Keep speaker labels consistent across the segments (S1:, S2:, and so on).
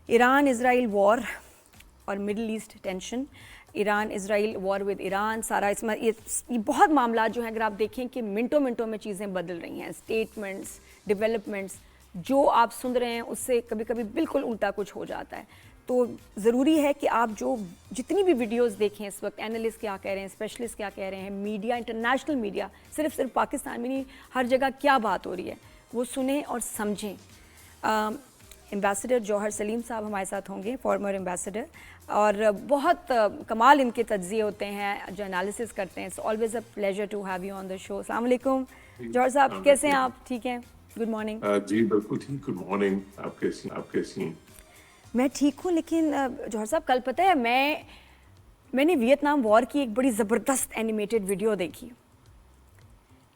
S1: Iran Israel war اور Middle East tension, Iran Israel war with Iran, سارا اس میں یہ بہت معاملات جو ہیں اگر آپ دیکھیں کہ منٹوں منٹوں میں چیزیں بدل رہی ہیں، اسٹیٹمنٹس، ڈیولپمنٹس جو آپ سن رہے ہیں اس سے کبھی کبھی بالکل الٹا کچھ ہو جاتا ہے. تو ضروری ہے کہ آپ جو جتنی بھی ویڈیوز دیکھیں اس وقت، اینالسٹ کیا کہہ رہے ہیں، اسپیشلسٹ کیا کہہ رہے ہیں، میڈیا، انٹرنیشنل میڈیا، صرف پاکستان میں نہیں ہر جگہ کیا بات ہو رہی ہے وہ سنیں اور سمجھیں. ایمبیسڈر جوہر سلیم صاحب ہمارے ساتھ ہوں گے، فارمر ایمبیسڈر، اور بہت کمال ان کے تجزیے ہوتے ہیں جو انالیسس کرتے ہیں. So always a pleasure to have you on the show. السلام علیکم جوہر صاحب، کیسے ہیں آپ؟ ٹھیک ہیں؟ Good morning.
S2: جی بالکل ٹھیک. Good morning. آپ کیسی ہیں؟
S1: میں ٹھیک ہوں، لیکن جوہر صاحب کل پتہ ہے میں نے ویتنام وار کی ایک بڑی زبردست اینیمیٹڈ ویڈیو دیکھی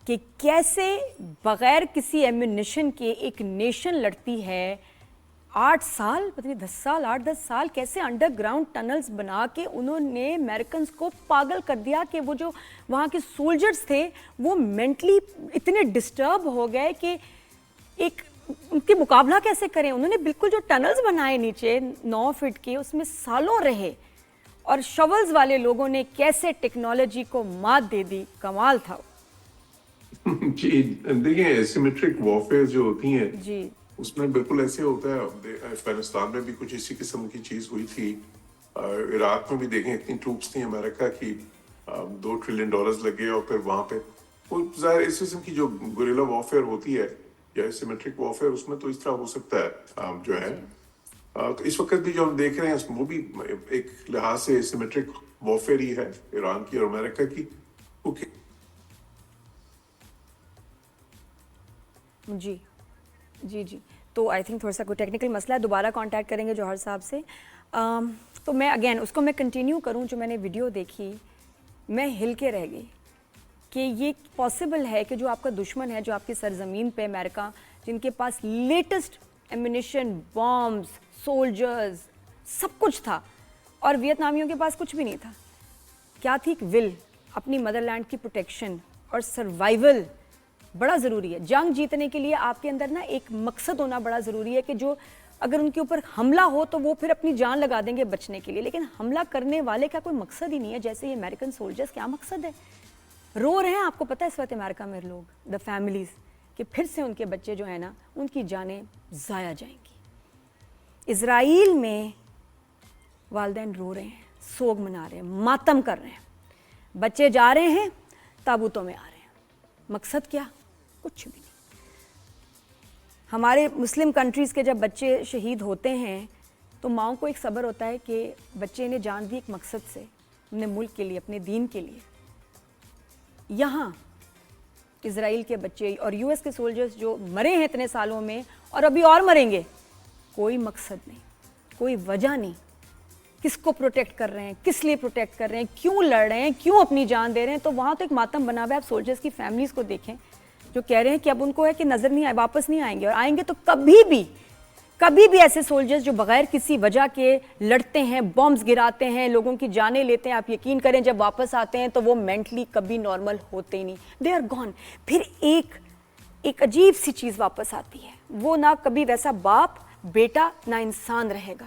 S1: کہ کیسے بغیر کسی ایمونیشن کے ایک نیشن لڑتی ہے. 8 سال، پتہ نہیں 10 سال، 8-10 سال کیسے انڈر گراؤنڈ ٹنلز بنا کے انہوں نے امریکنز کو پاگل کر دیا کہ وہ جو وہاں کے سولجرز تھے وہ مینٹلی اتنے ڈسٹرب ہو گئے کہ ایک ان کے مقابلہ کیسے کریں. انہوں نے بالکل جو ٹنلز بنائے نیچے 9 فٹ کے، اس میں سالوں رہے، اور شولز والے لوگوں نے کیسے ٹیکنالوجی کو مات دے دی. کمال تھا.
S2: جی دیکھیں، ایسیمیٹرک وارفیئر جو ہوتی ہیں
S1: جی
S2: اس میں بالکل ایسے ہوتا ہے. افغانستان میں بھی کچھ اسی قسم کی چیز ہوئی تھی. عراق میں بھی دیکھیں اتنی ٹروپس تھیں امریکہ کی، $2 ٹریلین لگے، اور پھر وہاں پہ ظاہر اس قسم کی جو گوریلا وارفیئر ہوتی ہے یا ایسیمیٹرک وارفیئر، اس میں تو اس طرح ہو سکتا ہے جو ہے. تو اس وقت بھی جو ہم دیکھ رہے ہیں وہ بھی ایک لحاظ سے ایسیمیٹرک وارفیئر ہی ہے ایران کی اور امریکہ کی.
S1: جی جی جی تو آئی تھنک تھوڑا سا کوئی ٹیکنیکل مسئلہ ہے، دوبارہ کانٹیکٹ کریں گے جوہر صاحب سے. تو میں اگین اس کو میں کنٹینیو کروں. جو میں نے ویڈیو دیکھی میں ہل کے رہ گئی کہ یہ پاسبل ہے کہ جو آپ کا دشمن ہے، جو آپ کی سرزمین پہ امریکہ، جن کے پاس لیٹسٹ ایمونیشن، بامز، سولجرز، سب کچھ تھا، اور ویتنامیوں کے پاس کچھ بھی نہیں تھا. کیا تھی؟ ایک ول، اپنی مدر لینڈ کی پروٹیکشن اور سروائیول بڑا ضروری ہے. جنگ جیتنے کے لیے آپ کے اندر نا ایک مقصد ہونا بڑا ضروری ہے کہ جو اگر ان کے اوپر حملہ ہو تو وہ پھر اپنی جان لگا دیں گے بچنے کے لیے، لیکن حملہ کرنے والے کا کوئی مقصد ہی نہیں ہے. جیسے یہ امریکن سولجرز، کیا مقصد ہے؟ رو رہے ہیں. آپ کو پتہ ہے اس وقت امریکہ میں لوگ، دا فیملیز، کہ پھر سے ان کے بچے جو ہیں نا ان کی جانیں ضائع جائیں گی. اسرائیل میں والدین رو رہے ہیں، سوگ منا رہے ہیں، ماتم کر رہے ہیں، بچے جا رہے ہیں، تابوتوں میں آ رہے ہیں. مقصد کیا؟ کچھ بھی نہیں. ہمارے مسلم کنٹریز کے جب بچے شہید ہوتے ہیں تو ماؤں کو ایک صبر ہوتا ہے کہ بچے نے جان دی ایک مقصد سے، اپنے ملک کے لیے، اپنے دین کے لیے. یہاں اسرائیل کے بچے اور یو ایس کے سولجرز جو مرے ہیں اتنے سالوں میں اور ابھی اور مریں گے، کوئی مقصد نہیں، کوئی وجہ نہیں. کس کو پروٹیکٹ کر رہے ہیں، کس لیے پروٹیکٹ کر رہے ہیں، کیوں لڑ رہے ہیں، کیوں اپنی جان دے رہے ہیں. تو وہاں تو ایک ماتم بنا ہوا ہے. آپ سولجرز کی فیملیز کو دیکھیں جو کہہ رہے ہیں کہ اب ان کو ہے کہ نظر نہیں آئے، واپس نہیں آئیں گے، اور آئیں گے تو کبھی بھی ایسے سولجرز جو بغیر کسی وجہ کے لڑتے ہیں، بمبز گراتے ہیں، لوگوں کی جانیں لیتے ہیں، آپ یقین کریں جب واپس آتے ہیں تو وہ مینٹلی کبھی نارمل ہوتے ہی نہیں. They are gone. پھر ایک عجیب سی چیز واپس آتی ہے، وہ نہ کبھی ویسا باپ بیٹا نہ انسان رہے گا.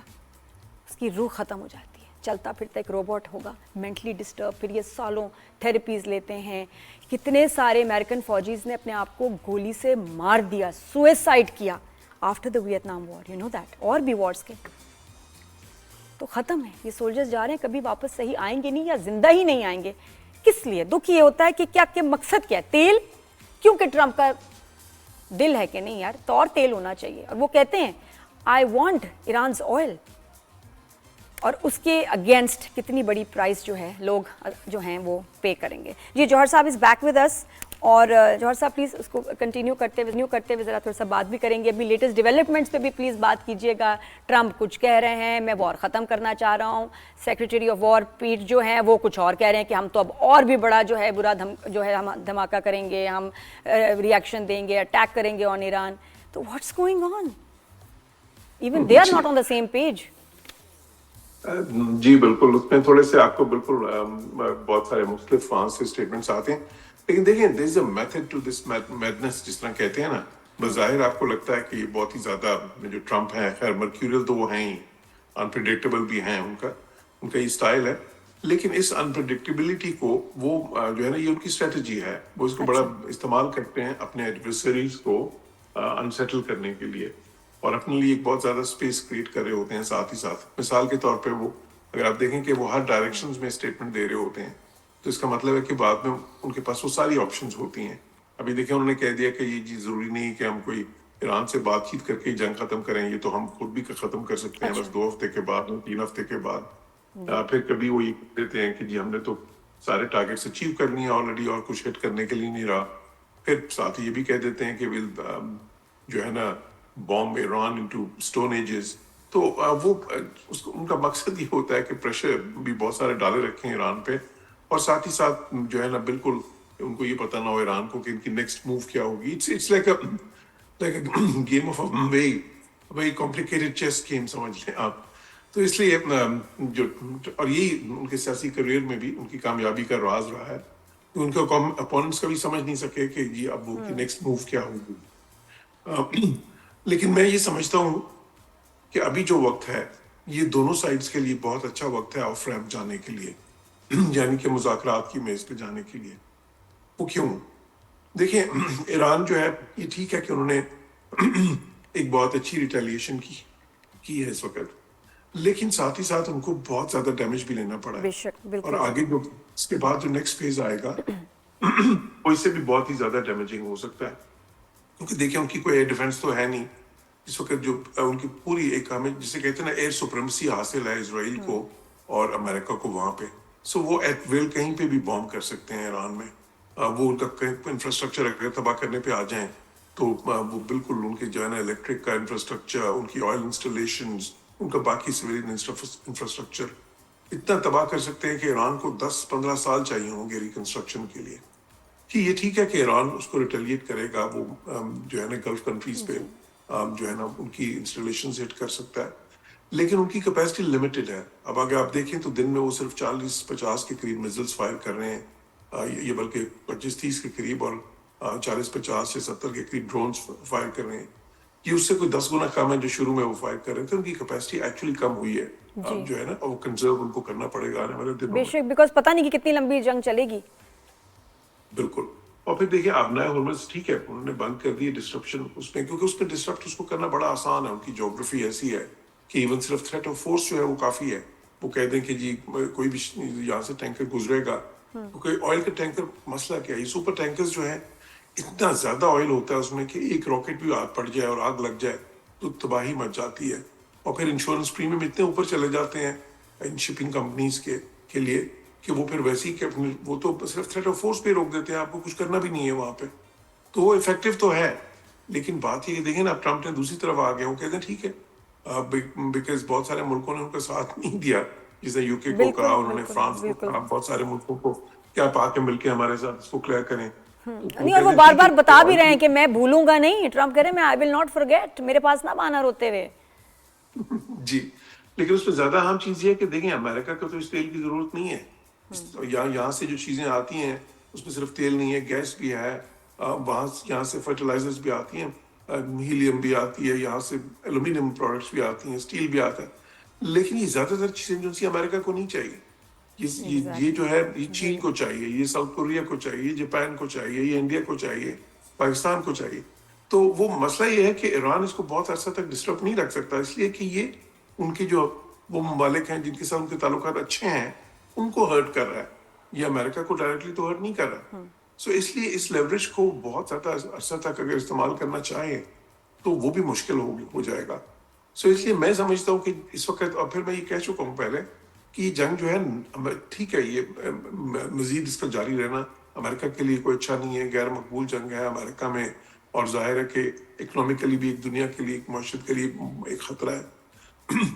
S1: اس کی روح ختم ہو جاتی ہے، چلتا پھرتا ایک روبوٹ ہوگا، مینٹلی ڈسٹرب. پھر یہ سالوں تھیراپیز لیتے ہیں. کتنے سارے امریکن فوجیز نے اپنے آپ کو گولی سے مار دیا، سوئسائڈ کیا after the Vietnam war. You know that. اور بھی وارز کے تو ختم ہے. یہ سولجرز جا رہے ہیں، کبھی واپس صحیح آئیں گے نہیں، یا زندہ ہی نہیں آئیں گے. کس لیے؟ دکھ یہ ہوتا ہے کہ کیا کہ مقصد کیا ہے؟ تیل. کیونکہ ٹرمپ کا دل ہے کہ نہیں یار تو اور تیل ہونا چاہیے، اور وہ کہتے ہیں آئی وانٹ ایرانز آئل، اور اس کے اگینسٹ کتنی بڑی پرائز جو ہے لوگ جو ہیں وہ پے کریں گے. جی جوہر صاحب از بیک ود اس، اور جوہر صاحب پلیز اس کو کنٹینیو کرتے ہوئے ذرا تھوڑا سا بات بھی کریں گے. ابھی لیٹسٹ ڈیولپمنٹس پہ بھی پلیز بات کیجیے گا. ٹرمپ کچھ کہہ رہے ہیں میں وار ختم کرنا چاہ رہا ہوں، سیکریٹری آف وار پیٹ جو ہیں وہ کچھ اور کہہ رہے ہیں کہ ہم تو اب اور بھی بڑا جو ہے برا ہم دھماکہ کریں گے، ہم ری ایکشن دیں گے، اٹیک کریں گے آن ایران. تو what's going on? Even they are not on the same page.
S2: جی بالکل، اس میں تھوڑے سے آپ کو بالکل بہت سارے مختلف وہاں سے اسٹیٹمنٹس آتے ہیں. لیکن دیکھیں there is a method to this madness, جس طرح کہتے ہیں نا. بظاہر آپ کو لگتا ہے کہ یہ بہت ہی زیادہ جو ٹرمپ ہیں، خیر مرکیورل تو وہ ہیں ہی، انپریڈکٹیبل بھی ہیں ان کا یہ اسٹائل ہے. لیکن اس انپریڈکٹیبلٹی کو وہ جو ہے نا یہ ان کی اسٹریٹجی ہے, وہ اس کو بڑا استعمال کرتے ہیں اپنے ایڈورسریز کو انسیٹل کرنے کے لیے, اور اپنے لیے ایک بہت زیادہ اسپیس کریٹ کر رہے ہوتے ہیں ساتھ ہی ساتھ. مثال کے طور پہ وہ اگر آپ دیکھیں کہ وہ ہر ڈائریکشنز میں اسٹیٹمنٹ دے رہے ہوتے ہیں, تو اس کا مطلب ہے کہ بعد میں ان کے پاس وہ ساری آپشنز ہوتی ہیں. ابھی دیکھیں انہوں نے کہہ دیا کہ یہ چیز ضروری نہیں کہ ہم کوئی ایران سے بات چیت کر کے جنگ ختم کریں, یہ تو ہم خود بھی ختم کر سکتے ہیں بس 2 ہفتے کے بعد, 3 ہفتے کے بعد. پھر کبھی وہ یہ دیتے ہیں کہ جی ہم نے تو سارے ٹارگیٹس اچیو کر لیے آلریڈی اور کچھ ہٹ کرنے کے لیے نہیں رہا. پھر ساتھ یہ بھی کہہ دیتے ہیں کہ جو ہے نا bomb Iran into stone ages. تو وہ ان کا مقصد یہ ہوتا ہے کہ پریشر بھی بہت سارے ڈالے رکھیں ایران پہ, اور ساتھ ہی ساتھ جو ہے نا بالکل ان کو یہ پتہ نہ ہو ایران کو کہ ان کی نیکسٹ موو کیا ہوگی. It's like a game of very complicated chess game سمجھ لیں آپ. تو اس لیے جو اور یہی ان کے سیاسی کریئر میں بھی ان کی کامیابی کا راز رہا ہے کہ ان کے اپوننٹس کبھی سمجھ نہیں سکے کہ جی اب وہ کی نیکسٹ موو کیا ہوگی. لیکن میں یہ سمجھتا ہوں کہ ابھی جو وقت ہے یہ دونوں سائڈز کے لیے بہت اچھا وقت ہے آف ریمپ جانے کے لیے, یعنی کہ مذاکرات کی میز پہ جانے کے لیے. وہ کیوں؟ دیکھیں ایران جو ہے یہ ٹھیک ہے کہ انہوں نے ایک بہت اچھی ریٹیلیشن کی ہے اس وقت, لیکن ساتھ ہی ساتھ ان کو بہت زیادہ ڈیمیج بھی لینا پڑا ہے, اور آگے جو اس کے بعد جو نیکسٹ فیز آئے گا وہ اس سے بھی بہت ہی زیادہ ڈیمیجنگ ہو سکتا ہے. کیونکہ دیکھیں ان کی کوئی ایئر ڈیفنس تو ہے نہیں اس وقت, جو ان کی پوری ایک ہمیں جسے کہتے ہیں نا ایئر سپریمسی حاصل ہے اسرائیل کو اور امریکہ کو وہاں پہ. سو وہ ایٹ ویل کہیں پہ بھی بومب کر سکتے ہیں ایران میں. وہ ان کا انفراسٹرکچر اگر تباہ کرنے پہ آ جائیں تو وہ بالکل ان کے جو ہے نا الیکٹرک کا انفراسٹرکچر, ان کی آئل انسٹالیشنز, ان کا باقی سویلین انفراسٹرکچر اتنا تباہ کر سکتے ہیں کہ ایران کو 10-15 سال چاہیے ہوں گے ریکنسٹرکشن کے لیے. کہ یہ ٹھیک ہے کہ ایران اس کو ریٹیلیٹ کرے گا, وہ جو ہے نا گلف کنٹریز پہ جو ہے نا ان کی انسٹالیشنز ہٹ کر سکتا ہے, لیکن ان کی کیپیسٹی لمیٹڈ ہے. اب اگر آپ دیکھیں تو دن میں وہ صرف 40-50 کے قریب میزلز فائر کر رہے ہیں, یہ بلکہ 25-30 کے قریب, اور 40-50 یا 70 کے قریب ڈرونز فائر کر رہے ہیں. یہ اس سے کوئی 10 گنا کم ہے جو شروع میں وہ فائر کر رہے تھے. ان کی کیپیسٹی ایکچولی کم ہوئی ہے, اب جو ہے نا وہ کنزرو ان کو کرنا پڑے گا آنے والے دنوں میں.
S1: بے شک, بیکاز پتہ نہیں کہ کتنی لمبی جنگ چلے گی.
S2: بالکل. اور پھر دیکھیں آبنائے ہرمز ٹھیک ہے انہوں نے بند کر دی ڈسٹرپشن اس میں, کیونکہ اس پہ ڈسٹرپٹ اس کو کرنا بڑا آسان ہے. ان کی جغرافی ایسی ہے کہ ایون صرف تھریٹ آف فورس جو ہے وہ کافی ہے. وہ کہہ دیں کہ جی کوئی بھی یہاں سے ٹینکر گزرے گا, کیونکہ آئل کا ٹینکر مسئلہ کیا ہے, یہ سپر ٹینکرز جو ہیں اتنا زیادہ آئل ہوتا ہے اس میں کہ ایک راکٹ بھی آگ پڑ جائے اور آگ لگ جائے تو تباہی مچ جاتی ہے. اور پھر انشورنس پریمیم اتنے اوپر چلے جاتے ہیں ان شپنگ کمپنیز کے لیے کہ وہ پھر ویسی کہ وہ تو صرف تھریٹ آف فورس پہ روک دیتے ہیں, آپ کو کچھ کرنا بھی نہیں ہے وہاں پہ. تو وہ افیکٹو تو ہے, لیکن بات یہ دیکھیں نا اب ٹرمپ نے دوسری طرف آ گئے, وہ کہتے ہیں ٹھیک ہے بیکاز بہت سارے ملکوں نے ان کا ساتھ نہیں دیا, جیسے یو کے کو کہا انہوں نے, فرانس کو کہا, بہت سارے ملکوں کو کہ آپ آ کے مل کے ہمارے ساتھ اس کو کلیئر کریں.
S1: نہیں, اور وہ بار بار بتا بھی رہے ہیں کہ میں بھولوں گا نہیں. ٹرمپ کہہ رہے ہیں میں آئی ول ناٹ فرگیٹ, میرے پاس نہ بہانا روتے ہوئے.
S2: جی, لیکن اس میں زیادہ اہم چیز یہ ہے کہ دیکھیں امریکہ کو تو اس تیل کی ضرورت نہیں ہے. یہاں سے جو چیزیں آتی ہیں اس میں صرف تیل نہیں ہے, گیس بھی ہے, یہاں سے فرٹیلائزرز بھی آتی ہیں, ہیلیم بھی آتی ہے, یہاں سے ایلومینیم پروڈکٹس بھی آتی ہیں, اسٹیل بھی آتا ہے. لیکن یہ زیادہ تر چیزیں جو سی امریکہ کو نہیں چاہیے. یہ جو ہے یہ چین کو چاہیے, یہ ساؤتھ کوریا کو چاہیے, یہ جاپان کو چاہیے, یہ انڈیا کو چاہیے, پاکستان کو چاہیے. تو وہ مسئلہ یہ ہے کہ ایران اس کو بہت عرصہ تک ڈسٹرب نہیں رکھ سکتا, اس لیے کہ یہ ان کے جو وہ ممالک ہیں جن کے ساتھ ان کے تعلقات اچھے ہیں ان کو ہرٹ کر رہا ہے, یہ امریکہ کو ڈائریکٹلی تو ہرٹ نہیں کر رہا. سو اس لیے اس لیوریج کو بہت زیادہ عرصہ تک اگر استعمال کرنا چاہیں تو وہ بھی مشکل ہو جائے گا. سو اس لیے میں سمجھتا ہوں کہ اس وقت, اور پھر میں یہ کہہ چکا ہوں پہلے کہ یہ جنگ جو ہے ٹھیک ہے, یہ مزید اس کا جاری رہنا امریکہ کے لیے کوئی اچھا نہیں ہے, غیر مقبول جنگ ہے امریکہ میں, اور ظاہر ہے کہ اکنامکلی بھی ایک دنیا کے لیے, ایک معاشرت کے لیے ایک خطرہ ہے.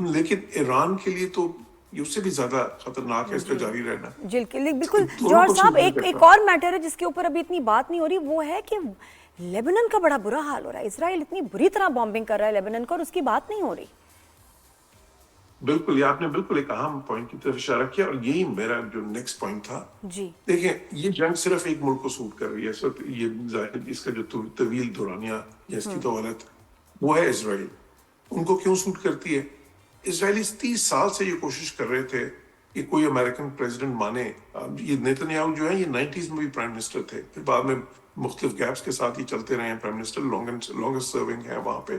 S2: لیکن ایران کے لیے تو یہ اس سے بھی زیادہ خطرناک ہے اس کا جاری رہنا.
S1: جی بالکل. جوہر صاحب ایک اور میٹر ہے جس کے اوپر ابھی اتنی بات نہیں ہو رہی, وہ ہے کہ لیبنن کا بڑا برا حال ہو رہا ہے. اسرائیل اتنی بری طرح بامبنگ کر رہا ہے لیبنن کو اور اس کی بات نہیں ہو رہی.
S2: بالکل, یہ آپ نے بالکل ایک اہم پوائنٹ کی طرف اشارہ کیا, اور یہی میرا جو نیکسٹ پوائنٹ تھا.
S1: جی
S2: دیکھیں یہ جنگ صرف ایک ملک کو سوٹ کر رہی ہے اس وقت. یہ اس کا جو طویل دورانیہ یا اس کی طولت وہ ہے اسرائیل. ان کو کیوں سوٹ کرتی ہے؟ اسرائیلی 30 سال سے یہ کوشش کر رہے تھے کہ کوئی امریکن پریزیڈنٹ مانے. یہ نیتنیاہو جو ہے یہ 90s میں بھی پرائم منسٹر تھے, پھر بعد میں مختلف گیپس کے ساتھ یہ چلتے رہے ہیں پرائم منسٹر, لانگسٹ سرونگ ہے وہاں پہ.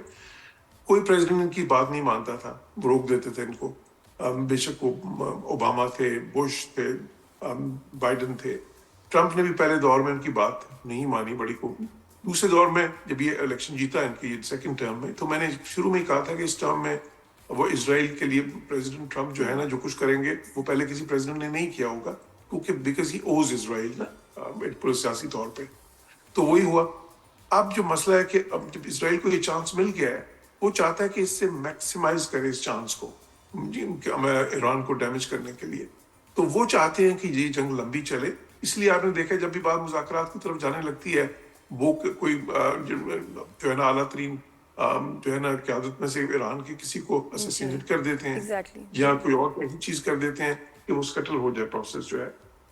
S2: کوئی پریزیڈنٹ ان کی بات نہیں مانتا تھا, روک دیتے تھے ان کو. بے شک وہ اوباما تھے, بش تھے, بائیڈن تھے. ٹرمپ نے بھی پہلے دور میں ان کی بات نہیں مانی بڑی کو. دوسرے دور میں جب یہ الیکشن جیتا ان کی سیکنڈ ٹرم میں, تو میں نے شروع میں ہی کہا تھا کہ اس ٹرم میں وہ اسرائیل کے لیے پریزیڈنٹ ٹرمپ جو ہے نا جو کچھ کریں گے وہ پہلے کسی پریزیڈنٹ نے نہیں کیا ہوگا, کیونکہ بیکاز ہی اوز اسرائیل نا پورے سیاسی طور پہ. تو وہی ہوا. اب جو مسئلہ ہے کہ اب جب اسرائیل کو یہ چانس مل گیا ہے, وہ چاہتا ہے کہ اس سے میکسیمائز کرے اس چانس کو ایران کو ڈیمیج کرنے کے لیے. تو وہ چاہتے ہیں کہ یہ جنگ لمبی چلے. اس لیے آپ نے دیکھا جب بھی بات مذاکرات کی طرف جانے لگتی ہے, وہ کوئی جو ہے نا اعلیٰ ترین جو ہے نا قیادت میں سے ایران کے کسی کو اسیسینیٹ کر دیتے ہیں, یا کوئی اور ایسی چیز کر دیتے ہیں کہ وہ سکٹل ہو جائے پروسیس جو ہے.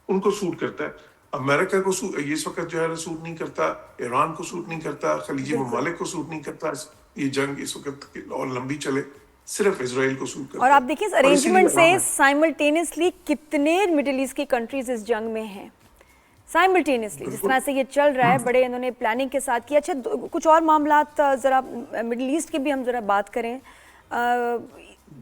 S2: ان کو سوٹ کرتا ہے. امریکہ کو یہ اس وقت جو ہے سوٹ نہیں کرتا, ایران کو سوٹ نہیں کرتا, خلیجی ممالک کو سوٹ نہیں کرتا یہ جنگ اس وقت اور لمبی چلے. صرف اسرائیل کو سوٹ کرتا ہے.
S1: اور آپ دیکھیں اس ارینجمنٹ سے سائملٹینیسلی کتنے مڈل ایسٹ کی کنٹریز اس جنگ میں ہیں سائملٹینیسلی, جس طرح سے یہ چل رہا ہے, بڑے انہوں نے پلاننگ کے ساتھ کیا. اچھا کچھ اور معاملات ذرا مڈل ایسٹ کی بھی ہم ذرا بات کریں.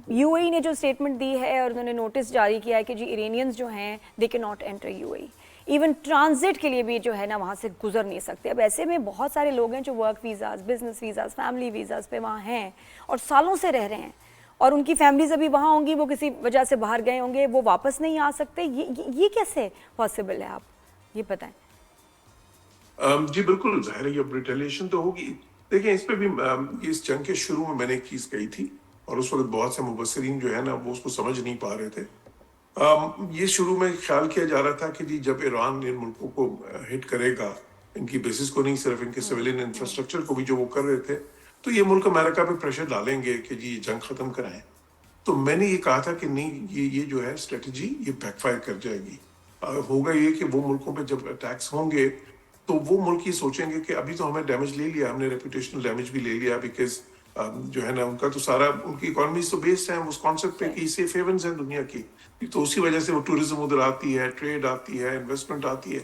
S1: یو اے ای نے جو اسٹیٹمنٹ دی ہے اور انہوں نے نوٹس جاری کیا ہے کہ جی ایرینینز جو ہیں دے کے not inter you a E, even transit کے لیے بھی جو ہے نا وہاں سے گزر نہیں سکتے. اب ایسے میں بہت سارے لوگ ہیں جو work visas, business visas, family visas پہ وہاں ہیں اور سالوں سے رہ رہے ہیں, اور ان کی فیملیز ابھی وہاں ہوں گی, وہ کسی وجہ سے باہر گئے ہوں گے, وہ واپس نہیں آ سکتے. یہ کیسے پاسبل ہے, آپ یہ بتائیں.
S2: جی بالکل, ظاہر ہے یہ ریٹیلیشن تو ہوگی. دیکھیں اس پہ بھی اس جنگ کے شروع میں میں نے ایک چیز کہی تھی, اور اس وقت بہت سے مبصرین جو ہے نا وہ اس کو سمجھ نہیں پا رہے تھے. یہ شروع میں خیال کیا جا رہا تھا کہ جی جب ایران ان ملکوں کو ہٹ کرے گا, ان کی بیسز کو نہیں صرف ان کے سویلین انفراسٹرکچر کو بھی جو وہ کر رہے تھے, تو یہ ملک امریکہ پہ پریشر ڈالیں گے کہ جی جنگ ختم کرائیں. تو میں نے یہ کہا تھا کہ نہیں, یہ جو ہے اسٹریٹجی یہ بیک فائر کر جائے گی. ہوگا یہ کہ وہ ملکوں پہ جب اٹیکس ہوں گے تو وہ ملک یہ سوچیں گے کہ ابھی تو ہمیں ڈیمیج لے لیا, ہم نے ریپوٹیشنل ڈیمیج بھی لے لیا, بیکاز جو ہے نا ان کا تو سارا ان کی اکانومیز تو بیسڈ ہیں اس کانسیپٹ پہ کہ سیف ہیونز ہیں دنیا کی, تو اسی وجہ سے وہ ٹورزم ادھر آتی ہے, ٹریڈ آتی ہے, انویسٹمنٹ آتی ہے.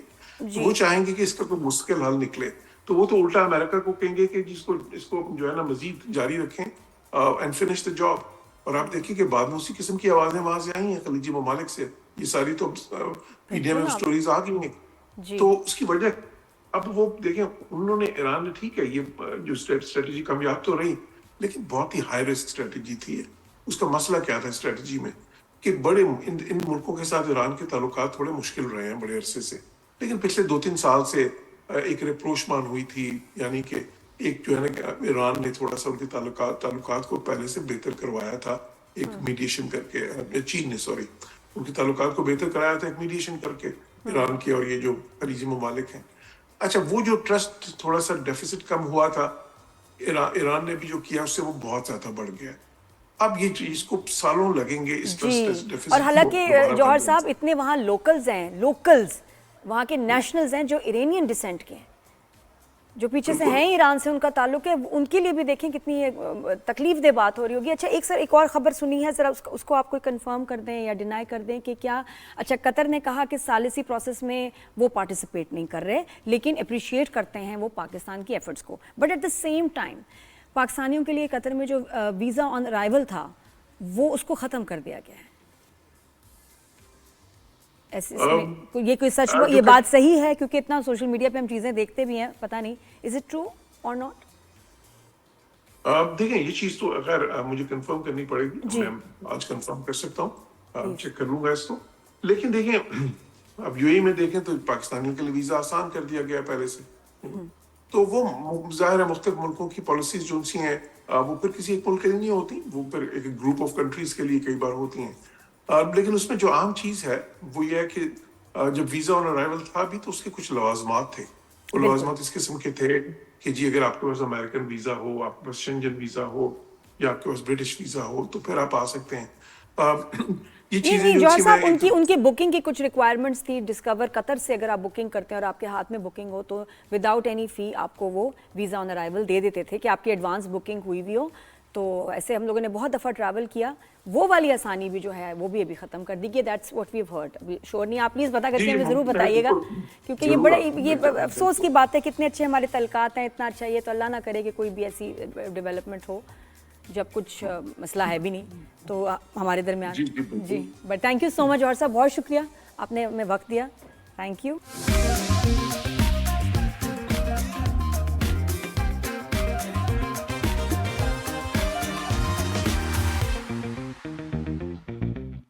S2: وہ چاہیں گے کہ اس کا کوئی مستقل حل نکلے, تو وہ تو الٹا امریکہ کو کہیں گے کہ اس کو جو ہے نا مزید جاری رکھیں اینڈ فنش دا جاب. اور آپ دیکھیے کہ بعد میں اسی قسم کی آوازیں وہاں سے آئی ہیں خلیجی ممالک سے, یہ ساری تو میڈیا میں سٹوریز آ گئی ہیں. تو اس کی وجہ اب وہ دیکھیں انہوں نے, ایران نے ٹھیک ہے یہ جو اسٹریٹجی کامیاب تو رہی, لیکن بہت ہی ہائی رسک اسٹریٹجی تھی. اس کا مسئلہ کیا تھا اسٹریٹجی میں کہ بڑے ان ملکوں کے ساتھ ایران کے تعلقات تھوڑے مشکل رہے ہیں بڑے عرصے سے, لیکن پچھلے 2-3 سال سے ایک ریپروشمان ہوئی تھی, یعنی کہ ایک جو ہے نا ایران نے تھوڑا سا ان کے تعلقات کو پہلے سے بہتر کروایا تھا ایک میڈیشن کر کے, چین نے ان کے تعلقات کو بہتر کرایا تھا ایک میڈیشن کر کے ایران کے اور یہ جو خلیجی ممالک ہیں. اچھا وہ جو ٹرسٹ تھوڑا سا ڈیفیسٹ کم ہوا تھا, ایران نے بھی جو کیا اس سے وہ بہت زیادہ بڑھ گیا. اب یہ چیز کو سالوں لگیں گے اس ٹرسٹ ڈیفیسٹ.
S1: اور حالانکہ جوہر صاحب اتنے وہاں لوکلز ہیں, وہاں کے نیشنلز ہیں جو ایرانین ڈسینٹ کے ہیں, جو پیچھے سے ہیں ایران سے ان کا تعلق ہے, ان کے لیے بھی دیکھیں کتنی تکلیف دہ بات ہو رہی ہوگی. اچھا ایک اور خبر سنی ہے, ذرا اس کو آپ کوئی کنفرم کر دیں یا ڈینائی کر دیں کہ کیا, اچھا قطر نے کہا کہ ثالثی پروسیس میں وہ پارٹیسپیٹ نہیں کر رہے, لیکن اپریشیٹ کرتے ہیں وہ پاکستان کی ایفرٹس کو, but at the same time پاکستانیوں کے لیے قطر میں جو ویزا آن ارائیول تھا وہ اس کو ختم کر دیا گیا ہے. یہ کوئی سچ, یہ بات صحیح ہے؟ کیونکہ اتنا سوشل میڈیا پہ ہم چیزیں دیکھتے بھی ہیں, پتہ نہیں از اٹ ٹرو اور ناٹ.
S2: دیکھیں یہ چیز تو اگر مجھے کنفرم کرنی پڑے گی, میں آج کنفرم کر سکتا ہوں, چیک کر لوں گا اس کو. لیکن دیکھیں اب یو اے میں دیکھیں تو پاکستانیوں کے لیے ویزا آسان کر دیا گیا پہلے سے, تو وہ ظاہر ہے مختلف ملکوں کی پالیسیز جو سی ہیں وہ پھر کسی ایک ملک کے لیے نہیں ہوتی, وہ پھر ایک گروپ آف کنٹریز کے لیے کئی بار ہوتی ہیں. لیکن اس میں جو عام چیز ہے وہ یہ ہے کہ جب ویزا آن ارائیول تھا بھی تو اس کے کچھ لوازمات تھے. وہ لوازمات اس قسم کے تھے کہ جی اگر آپ کے پاس امریکن ویزا ہو, آپ کے پاس شنجن ویزا ہو, یا آپ کے پاس برٹش ویزا ہو, تو پھر آپ آ سکتے ہیں. یہ چیزیں
S1: جوہر صاحب ان کی بکنگ کی کچھ ریکوائرمنٹس تھی. ڈسکور قطر سے اگر آپ بکنگ کرتے ہیں اور آپ کے ہاتھ میں بکنگ ہو تو وداؤٹ اینی فی آپ کو وہ ویزا آن ارائیول دے دیتے تھے کہ آپ کی ایڈوانس بکنگ ہوئی بھی ہو تو ایسے ہم لوگوں نے بہت دفعہ ٹریول کیا. وہ والی آسانی بھی جو ہے وہ بھی ابھی ختم کر دی گئی. That's what we have heard. ابھی شور نہیں, آپ پلیز پتہ کر کے ہمیں ضرور بتائیے گا, کیونکہ یہ بڑے یہ افسوس کی بات ہے. کتنے اچھے ہمارے تعلقات ہیں, اتنا اچھا, یہ تو اللہ نہ کرے کہ کوئی بھی ایسی ڈیولپمنٹ ہو جب کچھ مسئلہ ہے بھی نہیں تو ہمارے درمیان. جی بٹ تھینک یو سو مچ جوہر صاحب, بہت شکریہ, آپ نے ہمیں وقت دیا. Thank you.